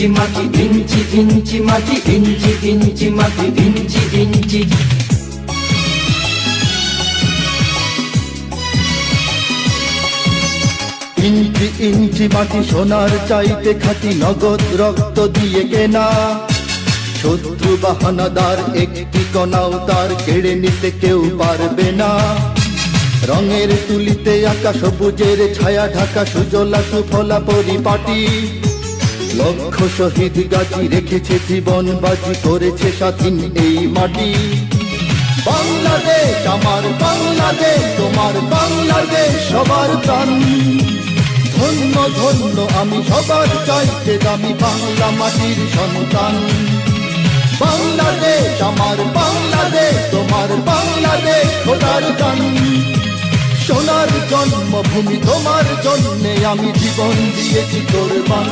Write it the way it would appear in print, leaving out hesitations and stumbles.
ইঞ্চি মাটি, ইঞ্চি ইঞ্চি মাটি, ইঞ্চি ইঞ্চি মাটি, ইঞ্চি ইঞ্চি। ইঞ্চি ইঞ্চি মাটি সোনার চাইতে খাঁটি, নগদ রক্ত দিয়ে কেনা। শত্রু বাহানাদার একটি কণাও তার কেড়ে নিতে কেউ পারবে না। রঙের তুলিতে আঁকা সবুজের ছায়া ঢাকা সুজলা সুফলা পরিপাটি। লক্ষ শহীদ গাছি রেখেছে জীবন বাজি, করেছে স্বাধীন এই মাটি। বাংলাদেশ আমার বাংলাদেশ, তোমার বাংলাদেশ সবার প্রাণ। ধন্য ধন্য আমি সবার চাইতে দামি বাংলা মাটির সন্তান। বাংলাদেশ আমার বাংলাদেশ, তোমার বাংলাদেশ খোদার গান। সোনার জন্মভূমি তোমার জন্যে আমি জীবন দিয়েছি কোরবান।